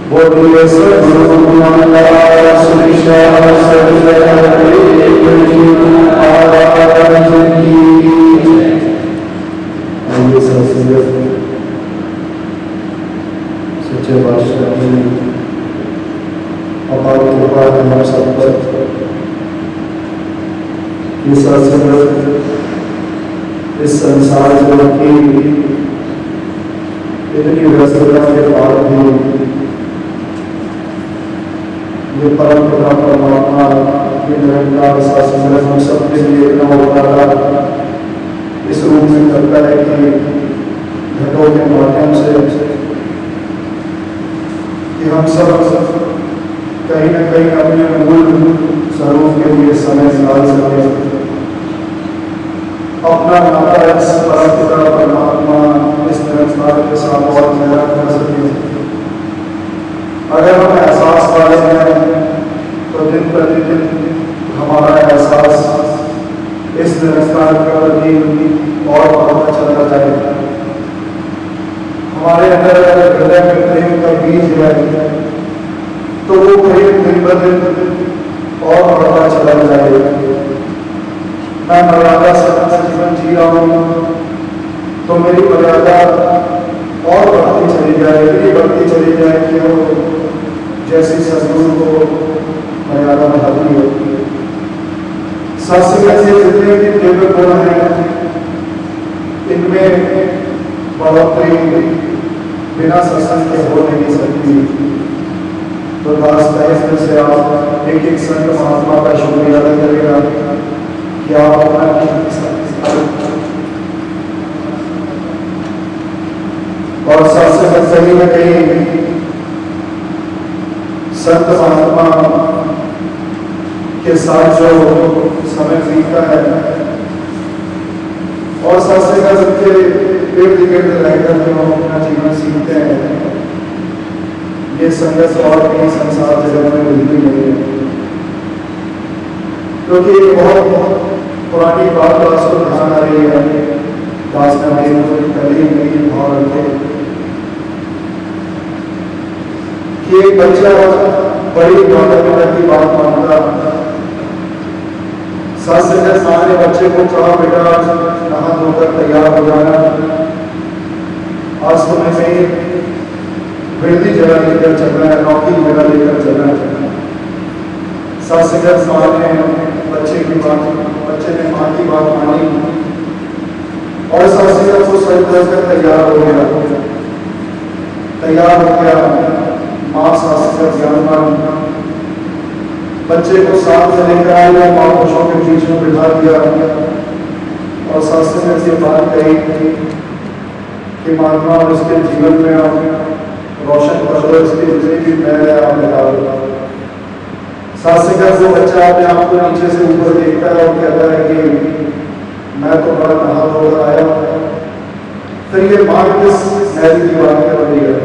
बोलिए सद्गुरु महाराज श्री श्याम महाराज की। आइए सत्संग सच्चे बादशाह की अपार कृपा है हम सब पर। ये सत्संग इस संसार जगत की इतनी व्यस्तता के बाद भी ये परम पिता परमात्मा ये निरंकार सत्संग हम सबके लिए इतना उपकार इस रूप में करता है कि घटों के माध्यम से कि हम सब कहीं न कहीं अपने मूल स्वरूप के लिए समय निकाल सकें, अपना नाता इस परम पिता परमात्मा इस निरंकार के साथ और गहरा कर सकें। अगर हम एहसास वाले हैं तो दिन प्रतिदिन हमारा एहसास इस निरंकार के प्रति और बढ़ता चला जाएगा। हमारे अंदर हृदय में प्रेम का बीज है तो वो प्रेम दिन ब दिन और बढ़ता चला जाएगा। मैं मर्यादा से जीवन जी रहा हूँ तो मेरी मर्यादा और बढ़ती चली जाएगी, बढ़ती चली जाएगी वो जैसी सद्गुरु को मर्यादा बढ़ाती होती है। सत्संग से जितने भी दिव्य गुण हैं इनमें बढ़ोतरी बिना सत्संग के हो नहीं सकती। तो दास तहे से आप एक एक संत महात्मा का शुक्रिया अदा करेगा कि आप अपना और सत्संग सही में कहीं संत महात्मा के साथ जो समय बीतता है और सत्संग सबके इर्द गिर्द रहकर जो हम अपना जीवन सीखते हैं ये संघर्ष और कहीं संसार जगत में मिलती नहीं है। क्योंकि एक बहुत पुरानी बात दास को ध्यान आ रही है। दास ने कल ही नहीं भाव रखे कि एक बच्चा बड़ी माता पिता की बात मानता, सास से सारे बच्चे को कहा बेटा नहा धोकर तैयार हो जाना, आज तुम्हें कहीं वृद्धि जगह लेकर चलना है, नौकरी जगह लेकर चलना है। सास से माँ ने बच्चे की बात, बच्चे ने माँ की बात मानी और सास को सच कर तैयार हो गया। तैयार हो गया माँ सास का ज्ञान बच्चे को साथ में लेकर आए, माँ बच्चों के बीच में बिठा दिया और सास ने ऐसी बात कही कि महात्मा उसके जीवन में आप रोशन कर दो, इसकी जितनी भी मैल है आप निकाल दो। सास से वो बच्चा अपने आप को नीचे से ऊपर देखता है और कहता है कि मैं तो बड़ा नहा धोकर आया। फिर ये माँ किस मैल की बात कर रही है।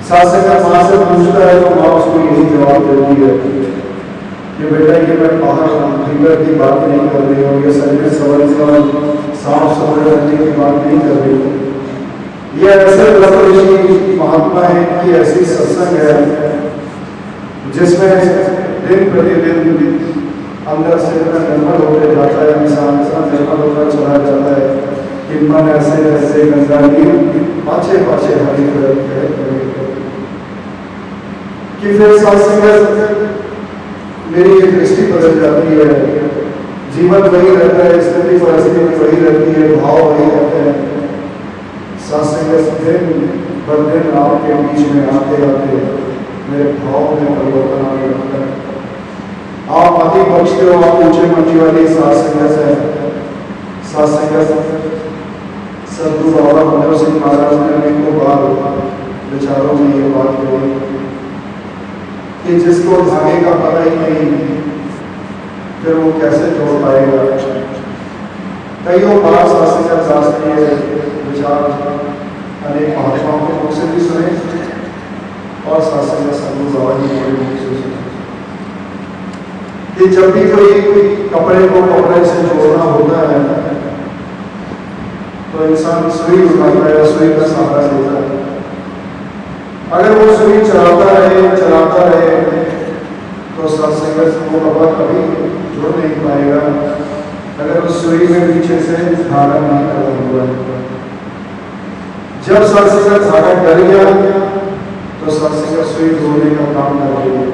सास माँ से पूछता है तो माँ उसको यही जवाब देती है कि बेटा ये मैं बाहर भीतर की बात नहीं कर रही हूँ, ये शरीर संबंध साफ सफाई रखने की बात नहीं कर रही हूँ। ये ऐसे महात्मा है कि ऐसी सत्संग है जिसमें दिन प्रतिदिन अंदर से निर्मल होते जाता है, इंसान निर्मल होकर चला जाता है कि मन ऐसे ऐसे गंगा नीर पाछे पाछे हरी कि फिर सत्संग मेरी ये दृष्टि बदल जाती है। जीवन वही रहता है, स्थिति परिस्थिति वही रहती है, भाव वही रहते हैं। सत्संग दिन ब दिन आपके बीच में आते आते मेरे भाव में परिवर्तन आने लगता है। आप अति बख्शते हो, आप ऊंचे मंची वाली सत्संग से सत्संग सदगुरु बाबा मनोहर सिंह महाराज ने अनेकों बार विचारों में ये बात कही कि जिसको भाग्य का पता ही नहीं फिर वो कैसे जोड़ पाएगा। कईयों बार शास्त्रीय विचार अनेक महात्माओं के मुख से भी सुने और शास्त्रीय सदगुरु बाबा जी के मुख से सुने कि जब भी कोई कपड़े को कपड़े से जोड़ना होता है तो इंसान सुई उठाता है, सुई का सहारा लेता है। अगर वो सुई चलाता रहे तो सत्संग वो बाबा कभी जुड़ नहीं पाएगा। अगर उस सुई में पीछे से धागा नहीं लगा हुआ है, जब सत्संग धागा डर गया तो सत्संग सुई जोड़ने का काम कर रही है।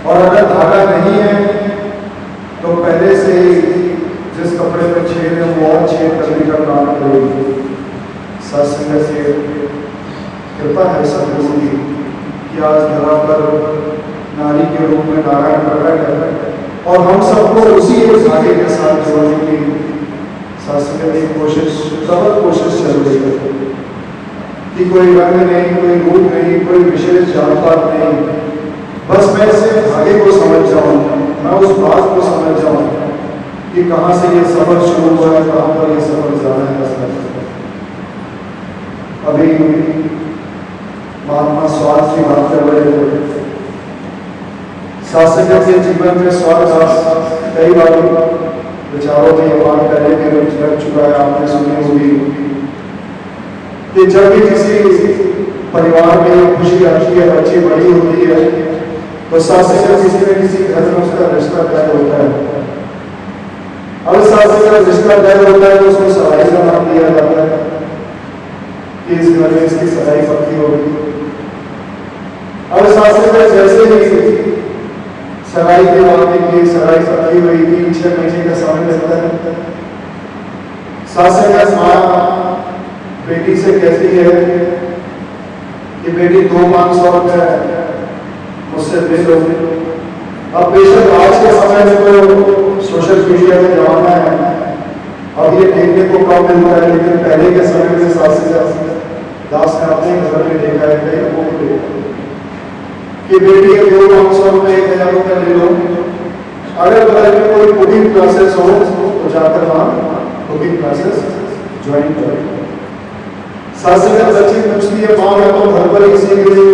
और अगर धागा नहीं है तो पहले से ही जिस कपड़े में छेद है वो और छेद करने का काम करेगी। सत्संग से कृपा है सदगुरु की कि आज धरा पर नारी के रूप में नारायण प्रकट है और हम सबको उसी एक धागे के साथ जोड़ने की सत्संग की कोशिश, प्रबल कोशिश चल रही है कि कोई रंग नहीं, कोई रूप नहीं, कोई विशेष जात पात नहीं, बस मैं सिर्फ धागे को समझ जाऊं, मैं उस बात को समझ जाऊं कि कहां से ये सफर शुरू हुआ है, कहां पर ये सफर जाना है। अभी महात्मा स्वार्थ की बात कर रहे थे। शासक के जीवन में स्वार्थ कई बार विचारों में ये बात करने के लग चुका है, आपने सुनी होगी कि जब भी किसी परिवार में खुशी आती है, बच्ची बड़ी होती है तो शासक किसी न किसी घर में उसका रिश्ता तय होता है। अब शासक का रिश्ता तय होता है तो उसको सगाई का नाम दिया जाता है कि इस घर में इसकी सगाई पक्की होगी। अब शासक जैसे ही सगाई के बाद की सगाई पक्की हुई 3-6 महीने का समय लगता है। शासक का मां बेटी से कहती है कि बेटी 2-500 रुपये मुझसे दे दो। अब बेशक आज के समय में तो सोशल मीडिया का जमाना है, अब ये देखने को कम मिलता है, लेकिन पहले के समय में शासक दास ने अपने घर में देखा है कई लोगों को कि बेटी के 200-500 रुपये 1000 रुपये ले लो, अगर बगल में कोई कुकिंग क्लासेस हो तो जाकर वहाँ कुकिंग क्लासेस ज्वाइन करो। शासक बच्ची पूछती है माँ मैं तो घर पर ही सीख गई,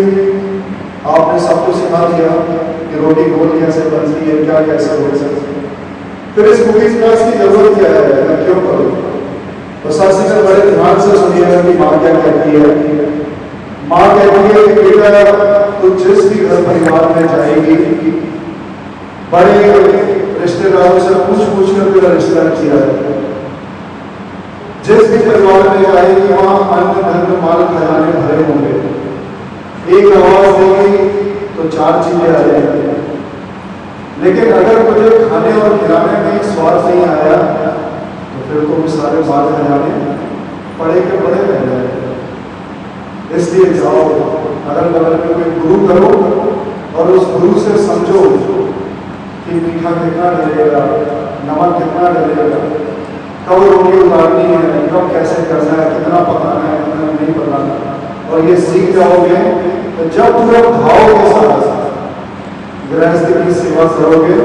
आपने सबको सिखा दिया कि रोटी गोल कैसे बनती है, क्या कैसे हो सकती है, फिर इस कुकिंग क्लास की जरूरत क्या है, मैं क्यों करूँ। तो शासक बड़े ध्यान से सुनिएगा कि माँ क्या कहती है। माँ कहती है कि बेटा तो जिस भी घर परिवार में जाएगी बड़े रिश्तेदारों से पूछ कर तेरा रिश्ता किया है। जिस भी परिवार में जाएगी वहाँ अन्न धन माल खजाने भरे होंगे, एक आवाज देगी तो 4 चीजें आ जाएंगी, लेकिन अगर मुझे खाने और खिलाने में स्वाद नहीं आया तो फिर तो सारे माल खजाने पड़े के पड़े रह जाएंगे। इसलिए जाओ अगल बगल में कोई गुरु करो और उस गुरु से समझो कि मीठा कितना डलेगा, नमक कितना डलेगा, कब रोटी उतारनी है, कब कैसे करना है, कितना पकाना है, कितना नहीं पकाना, और ये सीख जाओगे तो जब पूरे भाव के साथ गृहस्थ की सेवा करोगे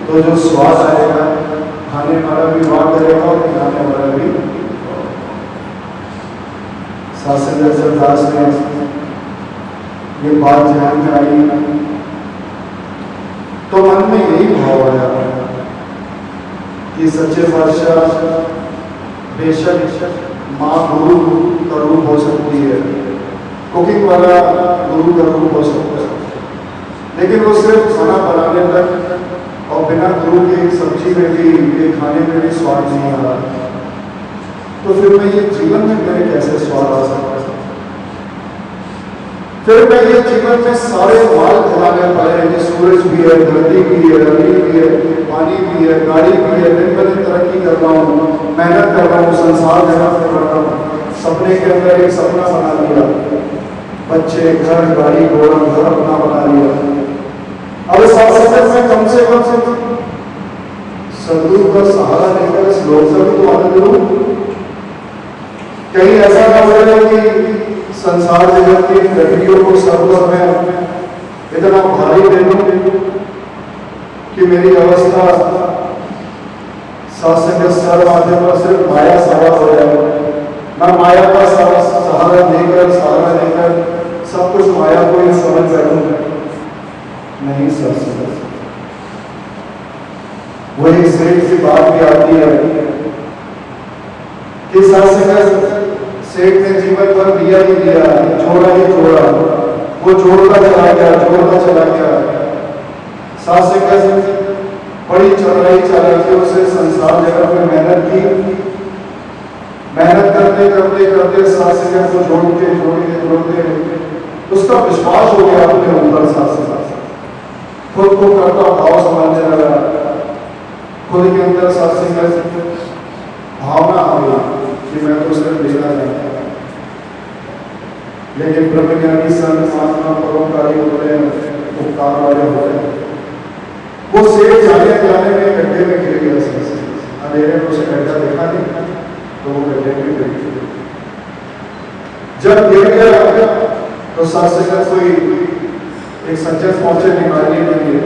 तो जो स्वाद आएगा खाने वाला भी वाद करेगा और खिलाने वाला भी। शासक सरदास ने ये बात ध्यान में आई तो मन में यही भाव आया कि सच्चे पातशाह बेशक माँ गुरु का रूप हो सकती है, कुकिंग वाला गुरु का रूप हो सकता है, लेकिन वो सिर्फ खाना बनाने तक और बिना गुरु की सब्जी में भी खाने में भी स्वाद नहीं आ रहा, तो फिर मैं ये जीवन में मेरे कैसे स्वाद आ सकता है। फिर मैं ये जीवन में सारे माल खिलाने पाए कि सूरज भी है, धरती भी है, रवि भी है, पानी भी है, गाड़ी भी है, दिन ब दिन तरक्की कर रहा हूँ, मेहनत कर रहा हूँ, संसार मेहनत कर रहा हूँ, सपने के अंदर एक सपना बना लिया, बच्चे घर गाड़ी घोड़ा घर अपना बना लिया। अब शासक में कम से कम सदगुरु का सहारा लेकर इस लोक से तो आनंद लूं। कहीं ऐसा ना हो जाए कि संसार जगत की गतियों को सर्वर में इतना भारी दे दूं कि मेरी अवस्था शासक के सर माथे पर सिर्फ माया सवार हो जाए, मैं माया का सहारा लेकर सब कुछ माया को ही समझ बैठूं। नहीं सर, वो एक सेठ की बात भी आती है कि शासक सेठ ने जीवन भर दिया ही दिया, छोड़ा ही छोड़ा, वो जोड़ता चला गया, जोड़ता चला गया। सास से कैसे बड़ी चढ़ाई चला के उसे संसार जगत में मेहनत की, मेहनत करते करते करते सास से को जोड़ते जोड़ते जोड़ते उसका विश्वास हो गया अपने ऊपर। सास से खुद को करता भाव समझने लगा, खुद के अंदर सास से भावना आ गई कि मैं तो सिर्फ लेना चाहता हूं। लेकिन ब्रह्मज्ञानी संत महात्मा परोपकारी होते हैं, उपकार वाले होते हैं। वो सेठ जाने जाने में गड्ढे में गिर गया। अंधेरे में उसे गड्ढा देखा नहीं तो वो गड्ढे में गिर गया। जब गिर गया तो सास से कोई एक सज्जन पहुंचे निकालने के लिए।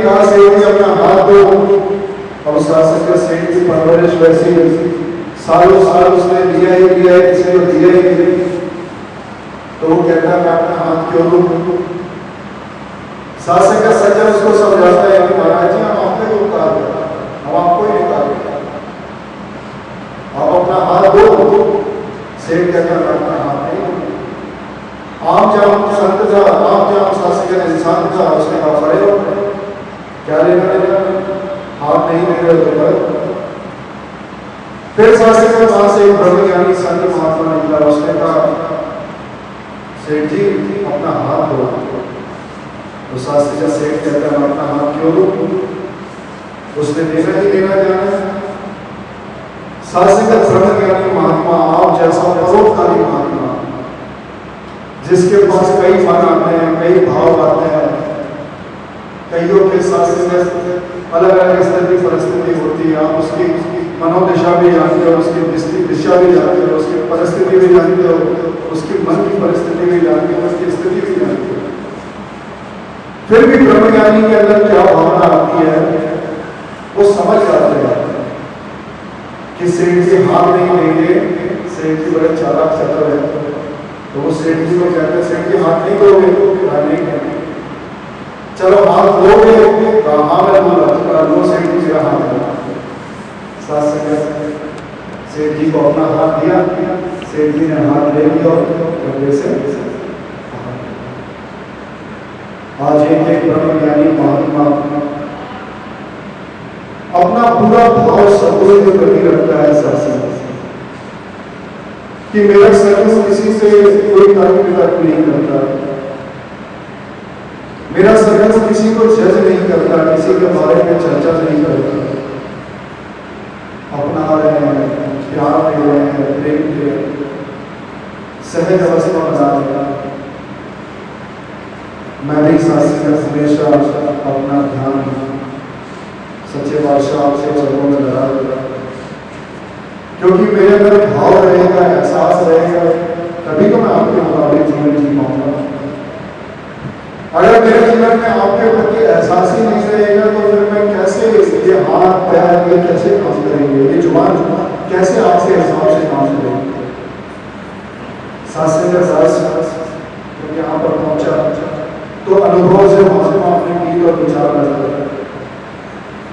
कहा सेठ ने अपना हाथ दो। और शासक के सेठ की परवरिश वैसी सालों साल उसने दिया ही दिया है, किसी को दिया ही नहीं। तो वो कहता है मैं अपना हाथ क्यों दूं? शासक का सज्जन उसको समझाता है कि महाराज जी हम आपको ही उतार दें, हम आपको ही निकाल दें, आप अपना हाथ दो। सेठ कहता है अपना हाथ नहीं दूं। आम जाम संत था, आम जाम शासक का इंसान था, उसने कहा बड़े हो क्या लेना देना, हाथ नहीं दे रहे तो कर। फिर शासक के पास एक ब्रह्मज्ञानी संत महात्मा निकला, उसने कहा सेठ जी अपना हाथ दो। तो शास्त्री का सेठ कहता है अपना हाथ क्यों दो? उसने देना ही देना जाना। शास्त्री का ब्रह्मज्ञानी महात्मा, आप जैसा परोपकारी महात्मा जिसके पास कई फल आते हैं, कई भाव आते हैं, कईयों के शास्त्र में अलग अलग स्थिति परिस्थिति होती है, आप उसकी मनोदशा भी जानते हो, उसकी दिशा भी जानते हो, उसकी परिस्थिति भी जानते हो, उसकी मन की परिस्थिति भी जानते हो, उसकी स्थिति भी जानते हो। फिर भी ब्रह्मज्ञानी के अंदर क्या भावना आती है वो समझ जाते हैं कि सेठ जी हाथ नहीं देंगे, सेठ जी बड़े चालाक चतुर है। तो वो सेठ जी को कहते हैं सेठ जी हाथ नहीं दोगे? नहीं देंगे। चलो हाथ दोगे? हाँ मैं दूंगा। लो सेठ जी का हाथ दो। सेठ जी को अपना हाथ दिया, सेठ जी ने हाथ ले लिया और गड्ढे से आज एक ब्रह्मज्ञानी महात्मा अपना पूरा भाव सदगुरु के प्रति रखता है शासन कि मेरा सदगुरु किसी से कोई तर्क वितर्क नहीं करता, मेरा सदगुरु किसी को जज नहीं करता, किसी के बारे में चर्चा नहीं करता, अपना रहे हैं, प्यार दे रहे हैं, प्रेम दे रहे हैं, सहज अवस्था बना देगा। मैं भी शास्त्री का हमेशा अपना ध्यान सच्चे बादशाह आपसे चरणों में लगा दूंगा, क्योंकि मेरे अंदर भाव रहेगा, एहसास रहेगा, तभी तो मैं आपके मुताबिक जीवन जी पाऊंगा। अगर मेरे जीवन में आपके प्रति एहसास ही नहीं रहेगा तो फिर मैं कैसे ये हाथ पैर ये कैसे काम करेंगे, ये जुबान कैसे आपके हिसाब से काम करेंगे। शास्त्री का दास जब यहाँ पर पहुंचा तो अनुभव से महात्मा अपने गीत और विचार करते हैं।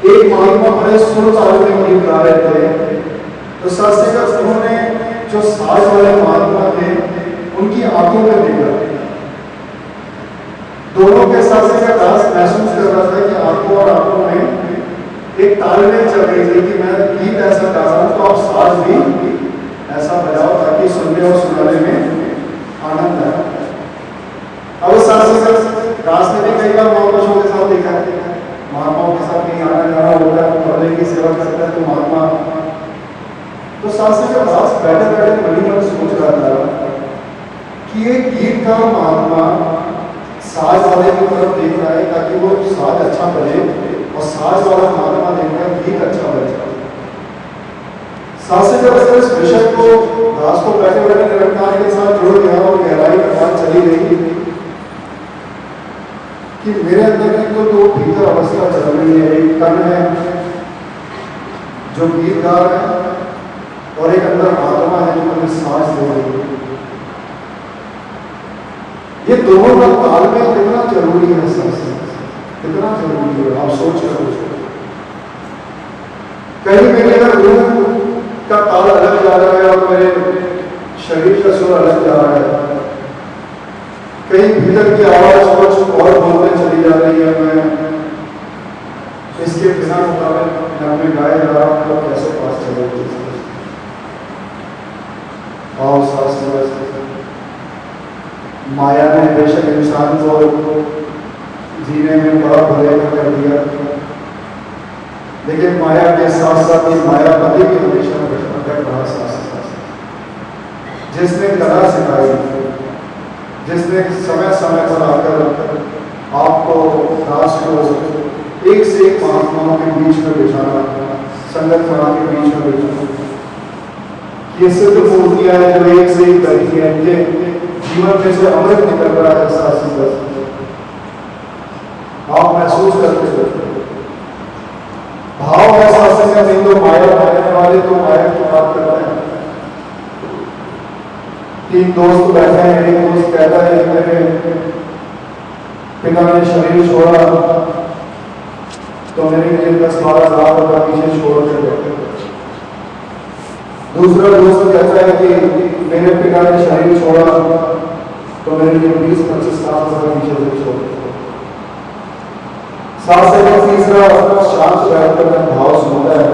एक महात्मा बड़े सुर ताल में गीत गा रहे थे, तो शास्त्री का उन्होंने जो साज वाले महात्मा थे उनकी आंखों में देखा, दोनों के शास्त्री का दास महसूस कर रहा था कि आंखों और आंखों में एक तालमेल चल रही थी कि मैं गीत ऐसा गा रहा हूं तो आप साज भी ऐसा बजाओ ताकि सुनने और सुनाने में आनंद आए। अब शास्त्री का दास ने भी कई बार महापुरुषों के साथ देखा है, महात्माओं के साथ कहीं आना जाना होता है, पर्दे की सेवा करता है तो महात्मा, तो शास्त्री का दास बैठे बैठे मन मन सोच रहा था कि ये गीत का महात्मा साज वाले की तरफ देख रहा है ताकि वो साज अच्छा बजे और साज वाला महात्मा देख रहा है गीत अच्छा बजे। शास्त्री का इस विषय को दास को बैठे बैठे निरंकार के साथ जुड़ गया और गहराई के साथ चली गई कि मेरे अंदर की तो भीतर अवस्था चल रही है, एक तन है जो गीत गा रहा है और एक अंदर आत्मा है जो मुझे सांस दे रही है। ये दोनों का तालमेल कितना जरूरी है, कितना जरूरी है आप सोच कर। कहीं मेरे अगर रूह का ताल अलग जा रहा है और मेरे शरीर का सुर अलग जा रहा है। कहीं भीतर की आवाज कुछ और बोलने चली जा रही है, मैं इसके बिना मुताबिक में गाया जा रहा हूँ तो कैसे पास चलेगी। आओ सास माया ने बेशक इंसान को जीने में बड़ा भलेखा कर दिया, लेकिन माया के साथ साथ ये माया पति भी हमेशा भटक रहा साथ, जिसने कला सिखाई, जिसने समय समय पर आकर आपको दास को एक से एक महात्माओं के बीच में बिठाना, संगत कला के बीच में बिठाना, ये सिद्ध मूर्तियां हैं जो एक से एक बैठी हैं, ये जीवन में से अमृत निकल रहा है साथ, आप महसूस करते हो भाव ऐसा से नहीं तो माया मारने वाले तो माया की बात करते हैं। तीन दोस्त बैठे हैं, एक दोस्त कहता है मेरे पिता ने शरीर छोड़ा तो मेरे लिए 10-12 लाख रुपया पीछे छोड़ कर बैठे। दूसरा दोस्त कहता है कि मेरे पिता ने शरीर छोड़ा तो मेरे लिए 20-25 लाख रुपया पीछे से छोड़। साथ से तीसरा शांत बैठकर मैं भाव सुनता है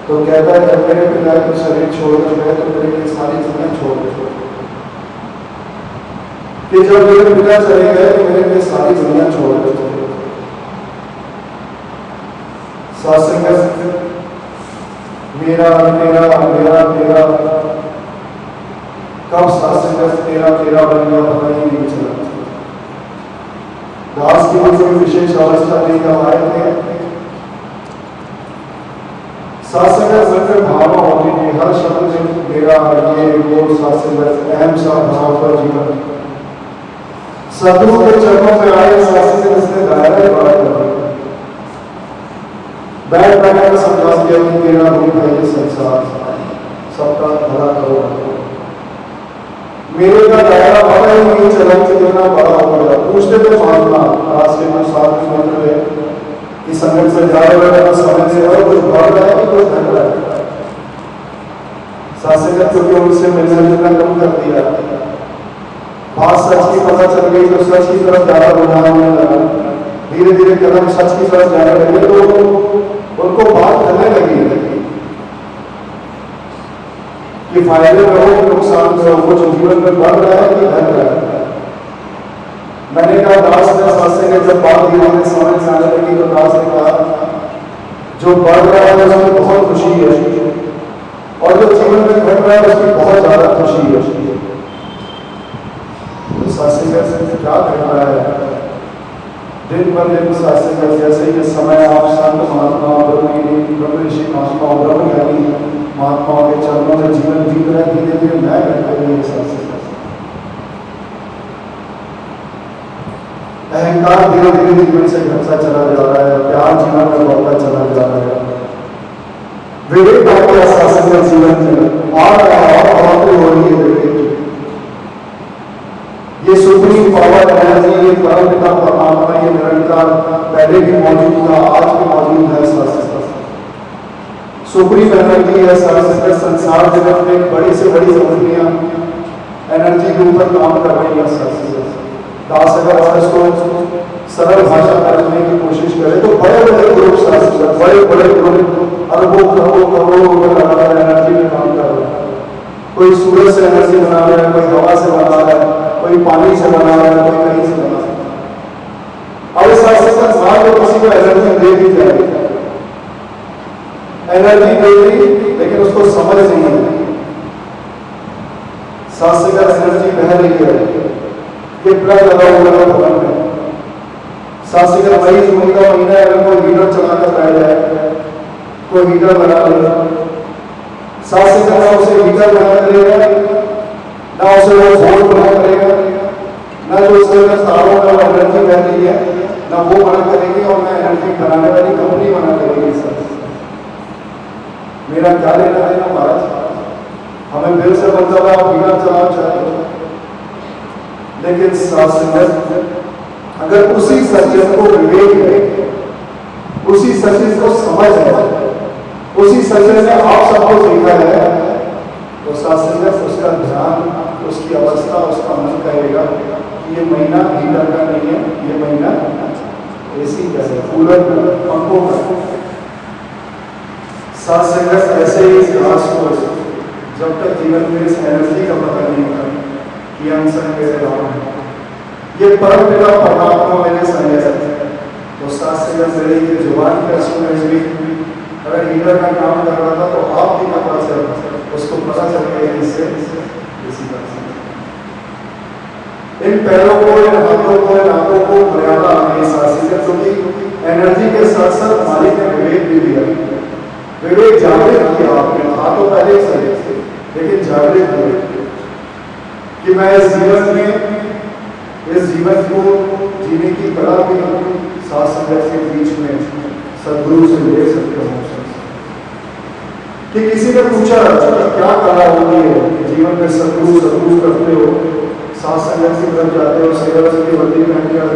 तो कहता है जब मेरे पिता के शरीर छोड़ गए तो मेरे लिए सारी दुनिया छोड़ गए, कि जब मेरे पिता चले गए तो मेरे लिए सारी दुनिया छोड़ गए। मेरा तेरा मेरा तेरा कब सासंगत तेरा तेरा बन गया पता ही नहीं चला। दास की कोई विशेष अवस्था नहीं करवाए थे, सासंगत भाव होती थी हर शब्द में मेरा ये वो सासंगत अहम सा भाव का जीवन सदगुरु के चरणों में आए सासंगत इसने दायरा बात कर बैठ कर समझा दिया कि मेरा भी भाई संसार सबका भला करो, मेरे का दायरा बड़ा ही नहीं चला कि कितना बड़ा हो गया। पूछते थे मानना आज के कुछ साथ में मतलब है कि संगत से जा रहे हैं समझ से और कुछ बढ़ रहा है कि कुछ घट रहा है। सासंगत क्योंकि उनसे मिलना जुलना कम कर दिया, बात सच की पता चल गई तो सच की तरफ ज्यादा रुझान होने लगा, धीरे धीरे कदम सच की तरफ जाने लगे तो उनको बात करने लगी कि फायदे में हो नुकसान में हो, कुछ जीवन में बढ़ रहा है कि घट रहा है। मैंने कहा दास ने सासे के जब बात धीरे धीरे समझ में आने लगी तो दास ने कहा जो बढ़ रहा है उसमें बहुत खुशी है और जो जीवन में घट रहा है उसमें बहुत ज्यादा खुशी है। तो सासे से क्या घट रहा है दिन पर दिन सासे का जैसे ये समय आप संत महात्मा ब्रह्म ऋषि महात्मा ब्रह्म ज्ञानी महात्माओं के चरणों में जीवन बीत रहा है, धीरे धीरे मैं अहंकार धीरे धीरे जीवन से घटता चला जा रहा है, प्यार जीवन में बढ़ता चला जा रहा है, विवेक आपके शासन का जीवन में आ रहा है और बढ़ोतरी हो रही है विवेक की। ये सुप्रीम पावर एनर्जी, ये परम पिता परमात्मा, ये निरंतर पहले भी मौजूद था आज भी मौजूद है। सुप्रीम एनर्जी है संसार जगत में बड़ी से बड़ी कंपनियां एनर्जी के ऊपर काम कर रही है। दास अगर आप इसको सरल भाषा करने की कोशिश करें तो बड़े बड़े ग्रुप बड़े बड़े ग्रुप अरबों करोड़ों एनर्जी में काम कर रहे हैं। कोई सूरज से एनर्जी बना रहा है, कोई हवा से बना रहा है, कोई पानी से बना रहा है, कोई कहीं से बना रहा है। अब इस संसार को किसी को एनर्जी दे दी जाएगी, एनर्जी दे दी लेकिन उसको समझ नहीं है। सांस का एनर्जी बह रही है, ये प्लग लगा हुआ है भवन में, सांस का मरीज उनका महीना है, कोई हीटर चलाकर बैठ जाए, कोई हीटर लगा लेगा, सांस का ना उसे हीटर बना करेगा, ना उसे वो बोर्ड बना करेगा, ना जो उसके अंदर तारों में एनर्जी बह रही है ना वो बना करेगी और ना एनर्जी बनाने वाली कंपनी बना करेगी। मेरा क्या लेना देना महाराज, हमें बिल से मतलब है आप हीटर चलाना चाहते हो, लेकिन सत्संग अगर उसी सज्जन को विवेक है, उसी सज्जन को समझ है, उसी संजय ने आप सबको सीखा है, तो सत्संग उसका ध्यान, उसकी अवस्था, उसका मन कहेगा कि ये महीना हीटर का नहीं है, ये महीना एसी का है, कूलर पंखों का। सत्संग ऐसे ही घास को जब तक जीवन में इस एनर्जी का पता नहीं होता कि अनसन मेरे राम है, ये परम पिता परमात्मा मेरे संजय है। तो सत्संग जरिए की जुबान पर सुन, अगर हीटर का काम कर रहा था तो आप भी कृपा से उसको पता चल गया इससे इसी तरह से इन पैरों को, इन हाथों को, इन आंखों को मर्यादा आने शासित, क्योंकि एनर्जी के साथ साथ मालिक ने विवेक भी दिया। विवेक जागृत किया आपने, हाथों पहले से लेकिन जागृत हुए कि मैं इस जीवन को जीने की कला भी साथ संगत के बीच में सदगुरु से ले सकते हो। कि किसी ने पूछा कि क्या कला होती है जीवन में सदगुरु करते हो, साथ संगत की तरफ जाते हो, सेवा रस की वर्दी पहनकर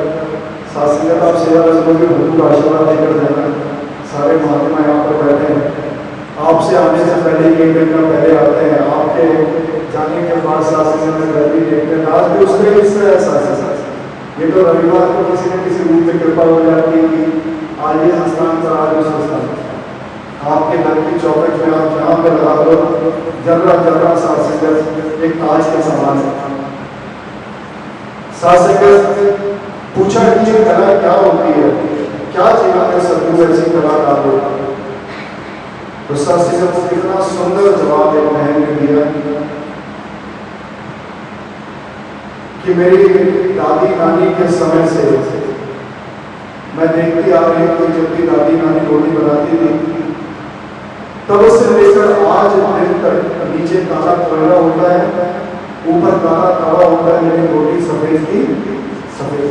साथ संगत आप सेवा रस की भक्तों का आशीर्वाद देकर जाना। सारे महात्मा यहाँ पर बैठे हैं, आपसे आने से पहले एक घंटा पहले आते हैं, आपके जाने के बाद साथ संगत में गर्दी देखते हैं। आज भी उसका हिस्सा है साथ। ये तो रविवार को किसी न किसी रूप में कृपा हो जाती है कि आज ये संस्थान पर, आज उस संस्थान आपके घर की चौखट में आप जहाँ पे लगा दो, जर्रा जर्रा साथ संगत एक ताज के समान है। साथ संगत पूछा कि ये कला क्या होती है, क्या जीवन में सदगुरु ऐसी कला का होगा। तो साथ संगत को कितना सुंदर जवाब एक बहन ने दिया कि मेरी दादी नानी के समय से मैं देखती आ रही हूँ, जब भी दादी नानी रोटी बनाती थी तब से लेकर आज दिन तक नीचे काला कोयला होता है, ऊपर काला तवा होता है, लेकिन रोटी सफेद की सफेद।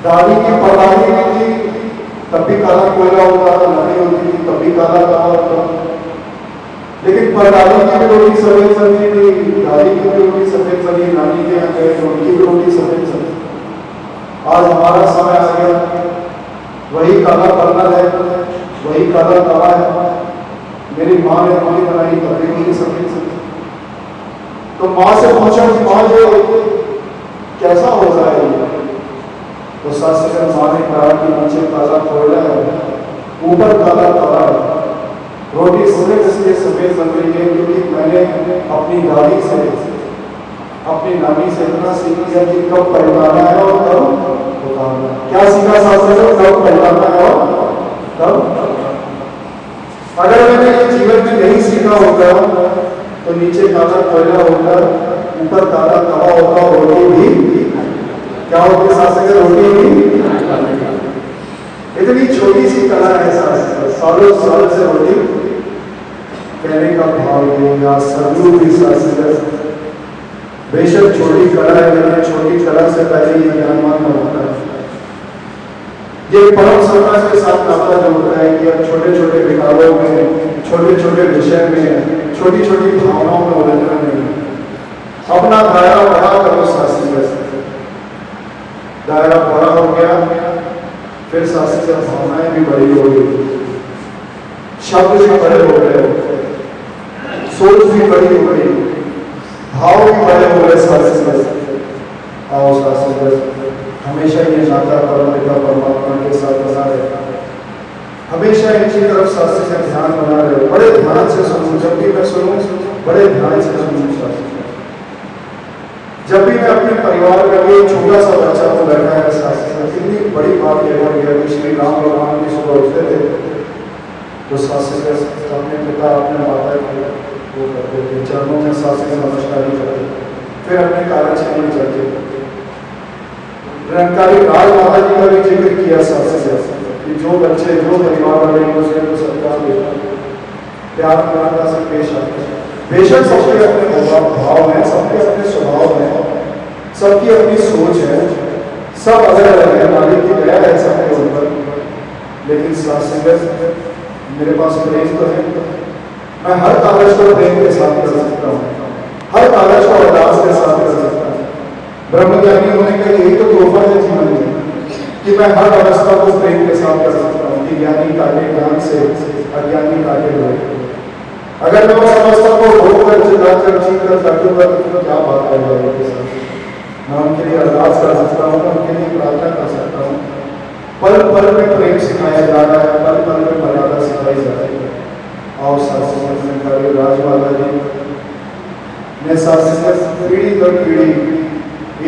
दादी की परदादी की थी तब भी काला कोयला होता था, नानी होती थी तब भी काला तवा होता, लेकिन परदादी की भी रोटी सफेद बनी थी, दादी की भी रोटी सफेद बनी, नानी के यहाँ गए तो उनकी भी रोटी सफेद बनी। आज हमारा समय आ गया, वही काला बर्नर है, वही काला तवा है, मेरी माँ ने रोटी बनाई तभी रोटी सफेद। तो माँ से पूछा कि माँ ये कैसा हो रहा है ये? तो सास माँ ने कहा कि नीचे काला कोयला है, ऊपर काला तवा है, रोटी सिर्फ इसलिए सफेद बन रही है क्योंकि मैंने अपनी दादी से, अपनी नानी से इतना सीख लिया कि कब पलटाना है और कब उतारना है। क्या सीखा सास से? कब पलटाना है और कब। अगर मैंने ये जीवन में नहीं सीखा होगा तो नीचे काला कोयला होगा, ऊपर काला तवा होगा, रोटी भी क्या होगी सास से? रोटी भी। इतनी छोटी सी कला है सालों साल से रोटी कहने का भाव देगा। सदगुरु भी सास बेशक छोटी कला है, लेकिन छोटी कला से पहले ये ज्ञानवान होता है। ये परम समाज के साथ नाता जोड़ता है कि अब छोटे छोटे विकारों में, छोटे छोटे विषय में, छोटी छोटी भावनाओं में उलझना नहीं, अपना दायरा बड़ा करो शास्त्री से। दायरा बड़ा हो गया, फिर शास्त्री से भावनाएं भी बड़ी हो गई, शब्द भी बड़े हो गए, सोच भी बड़ी हो गई, भाव भी बड़े हो गए शास्त्री से। आओ शास्त्री हमेशा ये नाता परमपिता परमात्मा के साथ बना रहता है, हमेशा इनकी तरफ शास्त्री से ध्यान बना रहे। बड़े ध्यान से सुनूं, जब भी मैं सुनूं बड़े ध्यान से सुनूं शास्त्री। जब भी मैं अपने परिवार का भी छोटा सा बच्चा को बैठा है शास्त्री, कितनी बड़ी बात कह गया कि श्री राम भगवान की सुबह उठते थे तो शास्त्री अपने पिता अपने माता के वो करते थे, चरणों में शास्त्री नमस्कार करते, फिर अपने कार्यक्षेत्र में चलते। निरंकारी राज माता जी का भी जिक्र किया शास्त्री कि जो बच्चे, जो परिवार वाले दूसरे को सत्कार देता प्यार मर्यादा से पेश आते हैं। बेशक सबके अपने भाव हैं, सबके अपने स्वभाव हैं, सबकी अपनी सोच है, सब अलग अलग है, मालिक की दया है सबके ऊपर, लेकिन शास्त्री मेरे पास प्रेम तो है। मैं हर कागज को प्रेम के साथ कर सकता हूँ, हर कागज को अरदास के साथ कर सकता हूँ। ब्रह्मज्ञानी होने का यही तो तोहफा है जीवन में कि मैं हर अवस्था को प्रेम के साथ कर सकता हूँ। कि ज्ञानी काटे ज्ञान से अज्ञानी काटे हुए। अगर मैं उस अवस्था को रोककर चिल्लाकर चीखकर काटूंगा तो क्या बात कर जाएगी सर। मैं उनके लिए अरदास कर सकता हूँ, मैं उनके लिए प्रार्थना कर सकता हूँ। पल पल में प्रेम सिखाया जा रहा है, पल पल में मर्यादा सिखाई जा रही है। और शास्त्री राजमाता जी ने शास्त्री पीढ़ी दर पीढ़ी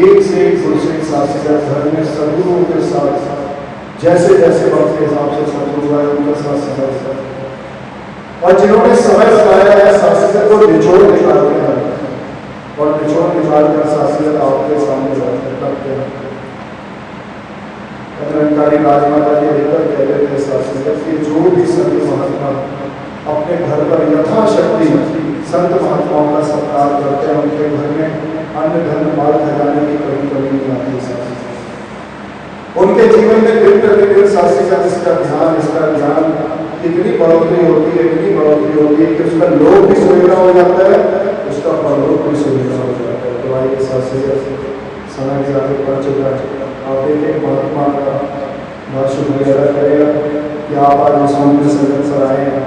एक से एक पुरुष शास्त्री धर्म में सदगुरुओं के साथ जैसे जैसे वक्त के हिसाब से सदगुरु हुआ है उनके साथ समय और जिन्होंने समय बताया है शास्त्री को निचोड़ निकालते हैं और निचोड़ निकालकर शास्त्री आपके सामने रखते हैं। निरंकारी राजमाता जी लेकर कहते थे शास्त्री कि जो भी संत महात्मा अपने घर पर यथाशक्ति संत महात्माओं का सत्कार करते हैं उनके घर में अन्न धन माल खजाने की कमी नहीं आती। उनके जीवन में दिन प्रतिदिन शास्त्री का इसका ध्यान इसका ज्ञान इतनी बढ़ोतरी होती है, इतनी बढ़ोतरी होती है कि उसका लोभ भी सुविधा हो जाता है, उसका परलोक भी सुविधा हो जाता है। तो आइए शास्त्री समय के आगे बढ़ चुका है। आप एक महात्मा का बहुत शुक्रिया अदा करेगा कि आप आज इस मंदिर से आए हैं।